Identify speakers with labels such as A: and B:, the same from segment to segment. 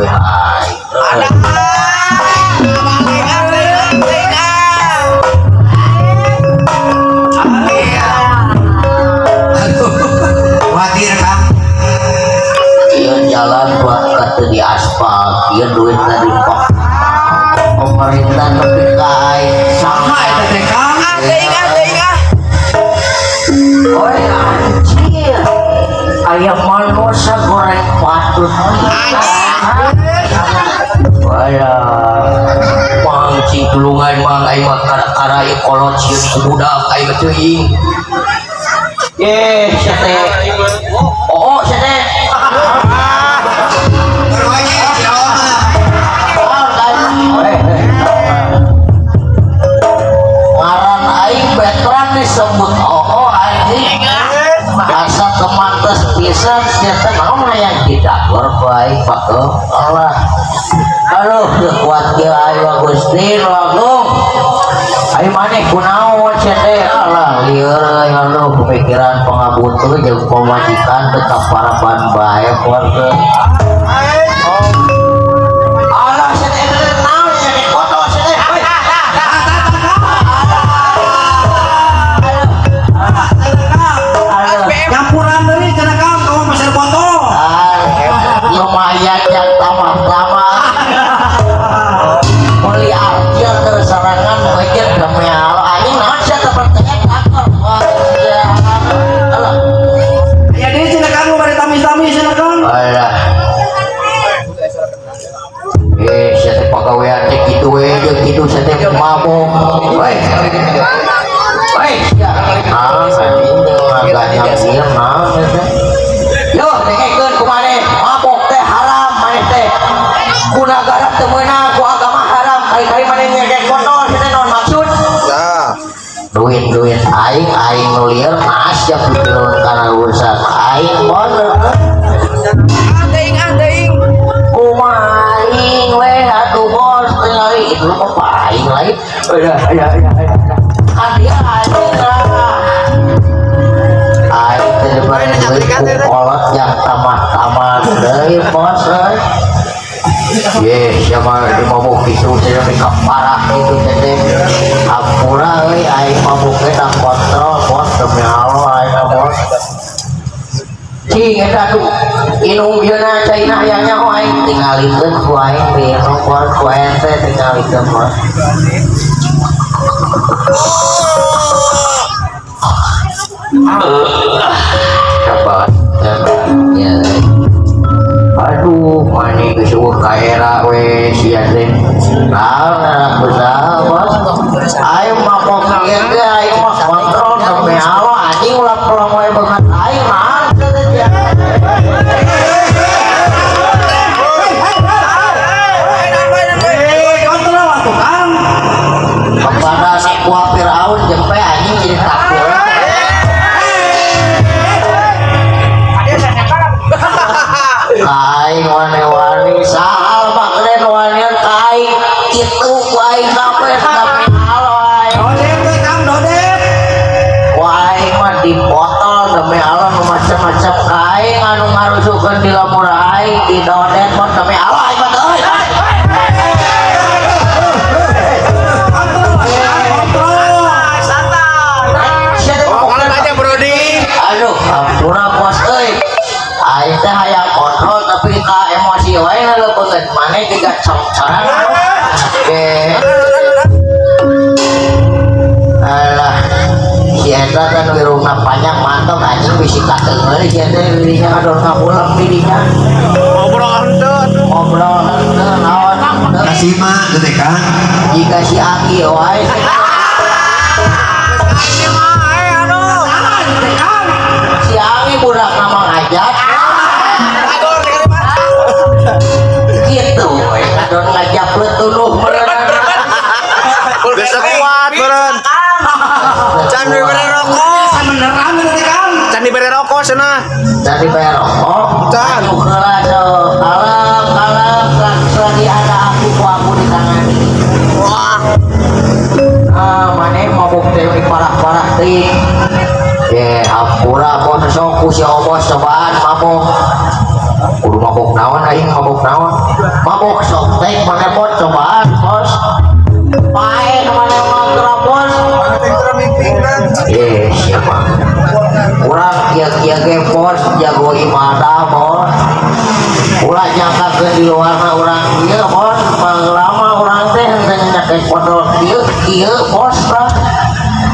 A: hai
B: khawatir Kang
A: ieu jalan buat kata di aspal ieu duit dari pemerintah tapi kai
B: sama eta teh Kang
A: oi anjir aya manusia goreng patut wala pangci tulungan mang ai mah kara-kara ieu kolot sieun budak ai teuing sate oh sate ngaran aing veteran disebut oh anjing asa kemantes pisan sia teh naon yang didakor bae pakeun Allah aduh kuat kieu ayo Gusti langsung ayo maneh kunaon sia teh Allah lieur anu pemikiran pangabutuh jeung pamajikan teh kaparapan bae keluarga Allah sia teh naon sia teh foto sia teh
B: campuran deui cenah Kang kamu masih foto
A: lumayan yang tamah-tamah muli artian terserangan mikir demi Allah anjing naon sia teh pertanyaan takor
B: ya deui cenah Kang bari tamis-tamis cenah Kang
A: alah sia teh pagawean teh kitu we jeung kitu sia teh mabok we agaknya sih mah yo dengekeun kumaneh mabok teh haram maneh teh ku nagara teu meunang ku agama haram kali-kali maneh ngegek botol teh naon maksud duit aing nu lieur naas ya pikiran kana urusan aing bener teuing kumaha aing we atuh bos tinggal itu mah aing lain ada dia aing kolot yang tamat-tamat dari bos siapa di mabuk itu saya mikap parah itu teh ampura aing mabuknya tak kontrol bos demi Allah aing bos cing eta tuh inung yeuna caina aya nyaho aing tingalikeun ku aing di nomor ku ente tingalikeun bos coba ya aduh mani kesuwur kaera we sia teh nah usaha bos ayo mabok kieu teh ayo mah kontrol demi Allah anjing ulah pelong we banget aing mah
B: kontrol atuh Kang
A: kepada si kuah Firaun jeung pe anjing jadi takut aing wani-wani sahal baklen wanian aing kitu aing sampai Allah
B: dodep teh Kang dodep
A: aing mah di botol demi Allah macam-macam aing anu ngarusukeun di lamur aing di dodet mah demi Allah aing mah teuy aduh ampura bos euy aing teh hayang kontrol tapi ka emosi wae ngaleupeun maneh tiga cong-congan alah si eta kan wirungna panjang mantap anjing bisi kateung si eta dirinya ngador ngapulang dirinya ngobrol henteu naon
B: kasih mah teh Kang
A: jika si Aki wae si Aki budak nama ngajak gitu ngadon ngajak leutunuh meureun
C: bisa kuat meureun can dibere rokok
B: beneran teh Kang
C: can dibere rokok cenah
A: dari bayar rokok
C: can
A: heula kalem selagi ada aku di tangan ini
C: wah
A: maneh mabuk teh parah-parah teh ampura bos sok ku si obos cobaan mabuk kudu mabok naon aing mabok naon mabok softtek mana bos cobaan bos pae mana mangkra bos siapa urang kia ge bos jago ibadah bos ulah nyangka ke di luarna urang kieu bos lama urang teh henteu nyake podol kieu bos lah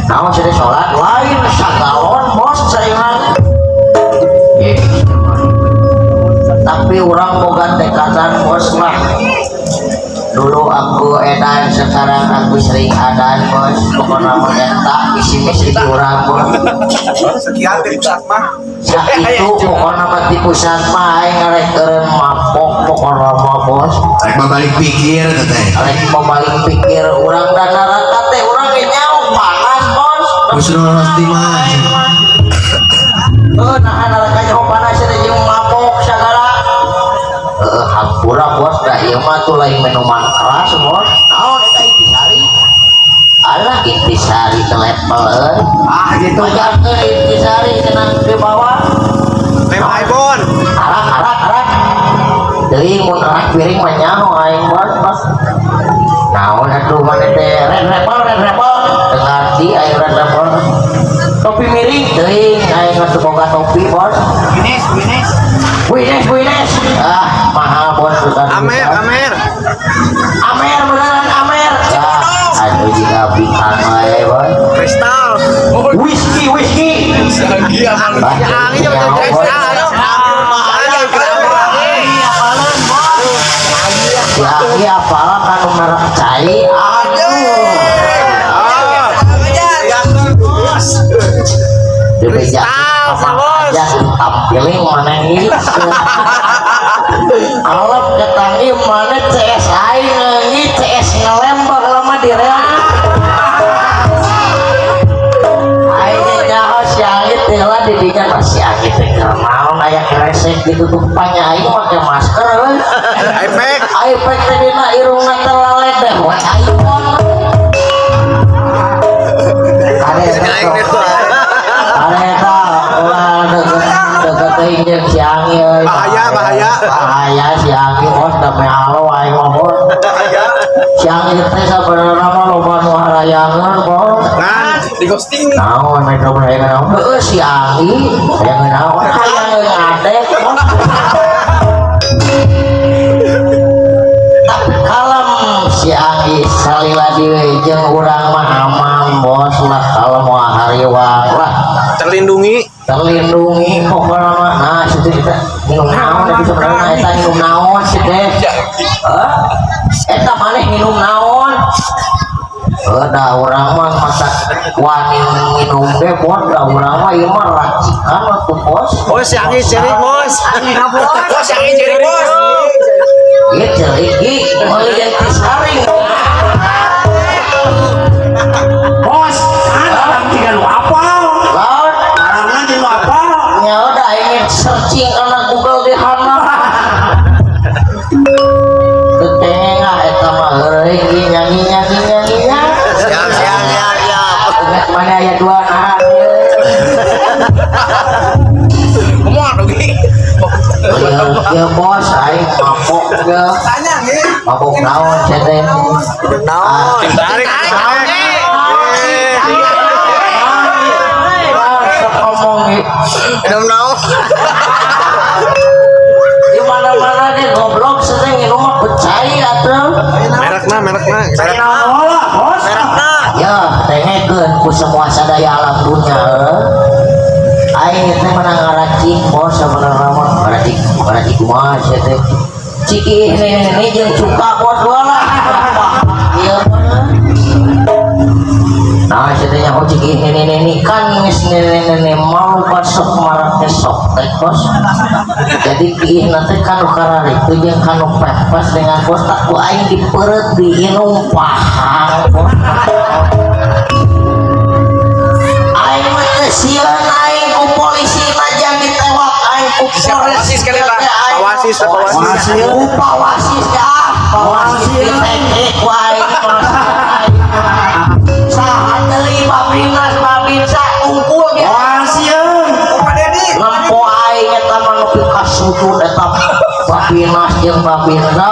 A: naon sih salat lain sagalon bos saingan tapi orang boga tekatan bos lah dulu aku edan sekarang aku sering adan bos pokoknya mengentak misi-misi orang bos
C: Sekian di pusat mah.
A: itu pokoknya mati pusat mah aing ngarek keren mabok pokoknya mah bos
C: Balik pikir teteh.
A: ngarek membalik pikir orang dan neraka teh orang nyawa panas bos
C: Husnul Khotimah.
A: nah neraka nyawa panas ada yang mabok segala hampura bos dah ieu mah tuh lain minuman keras bos naon eta intisari alah intisari ke level gitu bajarkeun intisari cenah di bawah
C: Lem iPhone.
A: arak deui mun arak piring mah nyaho aing bos naon atuh maneh teh red rebel dengar si aing red rebel topi miring teuing aing atuh boga topi bos Wines mahal bos bukan
C: Amer.
A: beneran Amer ya aduh juga bintang wae bos
C: Kristal.
A: whisky
C: Angin aja
A: lagi apalah kan merek cai aja tampilin mana ini alap ketangi mana CS aing ngi CS ngelembak lama di rel aing nyaho si angit lah didinya masih angit kernaon aya kresek gitu tuh panya aing make masker iPad tadi na irungna terlalet deh buat iPhone Areta ulah deket injek si Anggi bahaya si Anggi bos demi halo aing mah bos si Anggi teh sabenerna mah loba nu harayangeun bos
C: di ghosting.
A: naon mereka bener naon heueuh si Anggi yang naon hayang ngadek kalem si Anggi salila deui jeung urang mah aman bos lah kalem mah hariwang lah
C: Terlindungi.
A: pokoknya mah nah situ kita minum naon tapi sebenarnya eta minum naon sih teh eta maneh minum naon da urang mah masak wani minum ge bos da urang mah ieu mah racikan atuh bos
C: Oh, si Angin cerik, bos. Si Angin cerik, bos.
A: ieu cerik ge mulai yang disaring
B: Bos, orang tiga lu apa?
A: laut
B: Karangan di lu apa?
A: nya udah ingin searching karena Google di hana tetengah eta mah heureung ge nyanyi
C: Siap.
A: mana aya dua nahan ya bos aing mabok ge mabok naon cete
C: Tarik. Minum naon?
A: di mana-mana ge goblok sering minum mah pecai atuh
C: Merekna.
B: Olah, bos.
A: ya tengekeun ku semua sadaya alam dunya aing teh menang ngaracik bos sabenerna mah ngaracik kumaha sia teh ciki ini jeung cuka bos lah ieu nah sia teh nyaho ciki ini kan geus nene mau basok marak teh sok teh bos jadi kieu teh kanu kararitu jeung kanu pepes dengan bos tak ku aing dipeureut diinum pahang bos aing mah teh sieun aing ku polisi najan ditewak aing ku
C: Pawasis kali, Pak. Pawasis.
A: pawasis ditekek ku aing saha deui babinsa kumpul ge
B: Wasieun.
A: lempo aing eta mah nepi ka sudut eta Pinas jeung Babinsa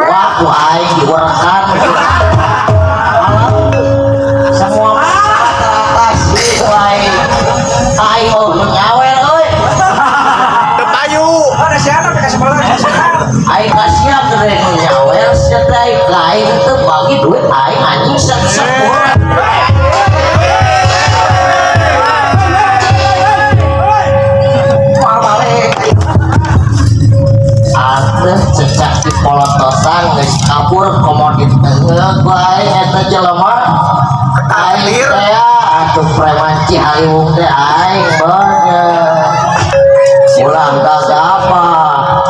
A: waktu aing diurekan semua masyarakat sih lain aing mau nyawer euy aing kasihan gede nu nyawer sedai aing teu bagi duit aing anjing sepura Artes cecak di polotosan geus kabur komodit tengah bae eta jelema aing teh atuh preman Cihaliwung teh aing bener ulang gagapa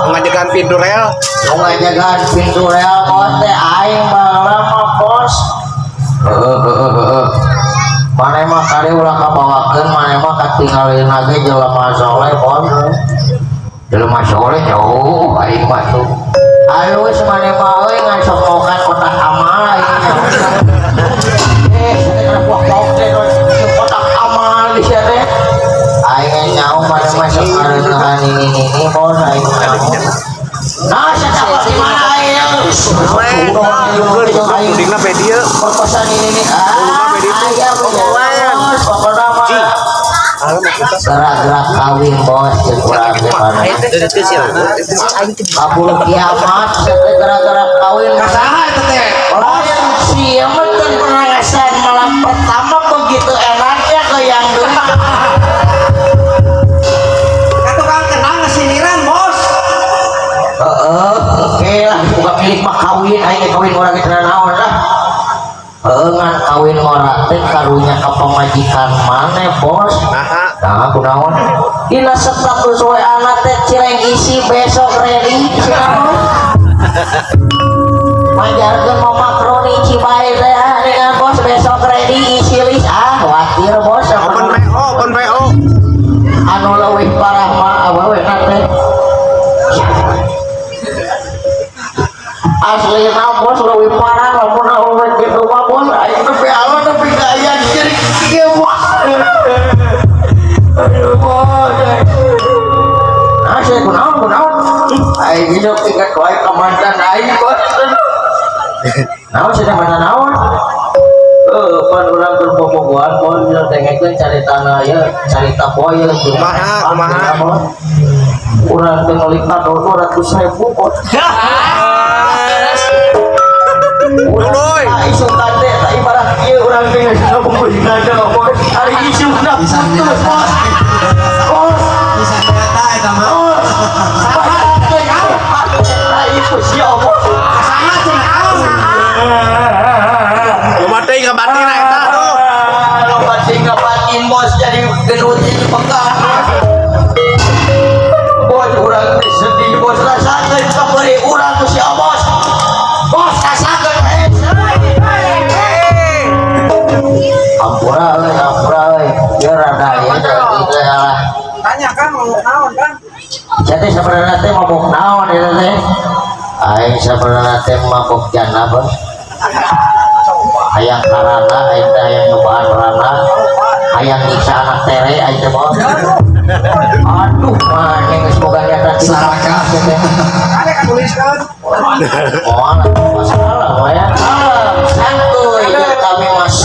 C: mengajakan pintu rel
A: ngajagaan pintu rel bos teh aing baheula mah bos maneh mah kali ulah kabawakeun maneh mah katinggalin lagi jelema soleh bos jelema soleh jauh aing mah tuh alus maneh mah euy ngan sok mokan kotak amal aing sekarang pok-pok teh kotak amal di sia teh aing nyaho maneh mah sok areungan ini bos aing nah siapa di mana aing
C: dingna pe dieu
A: perkosan ini aya bos pokona mah gerak-gerak kawin bos jeung urang teh mana kabul kiamat gerak-gerak kawin
B: Saha eta teh?
A: siapa kan pernah ngasan malam pertama begitu enaknya ke yang dulu
B: Tukang kenal ngasiniran, Bos.
A: oke lah buka milik mah kawin aing kawin orang kita naon lah ngan kawin orang teh karunya ke pemajikan mana bos nah kunaon dina status we anak teh cireng isi besok ready sinaon majarkeun mau makroni cibae teh dengan bos besok ready isi list khawatir bos
C: open PO
A: anu leuwih parah mah awewe teh asli bos leuwih parah lamun awewe kitu mah bos aing teh beala tapi gaya jadi kieu bos aduh bos saya kunaon aing hidup ingat wae ka mantan aing bos naon sih mantan naon pan urang keur bobogohan bos dengekeun caritana ieu carita boy
C: kumaha
A: urang teh meuli kado 200.000 bos
C: Uloy
A: isu kate tak ibarat ieu urang teh geus ngabungkus kado bos ari isu na putus bos bos
B: Bisa nyata eta mah.
A: itu siapa bos
B: Saha cenah?
C: Lumatei ka batin eta aduh
A: batin ka batin bos jadi gendut ini pegang bos urang teh sedih bos rasakeun sabari urang tuh sia bos bos rasakeun ampura euy dia rada ieu teh lah
B: Tanya kan mau naon kan?
A: jadi sebenarnya teh mabok naon ieu teh aing sebenarnya teh mabok jana bos hayang karana aing teh hayang nyobaan rana hayang nyiksa anak tere aing teh bos aduh mah geus boga nyata
B: Saraka. Ada kan tuliskan.
A: oh masalah we santuy kami mas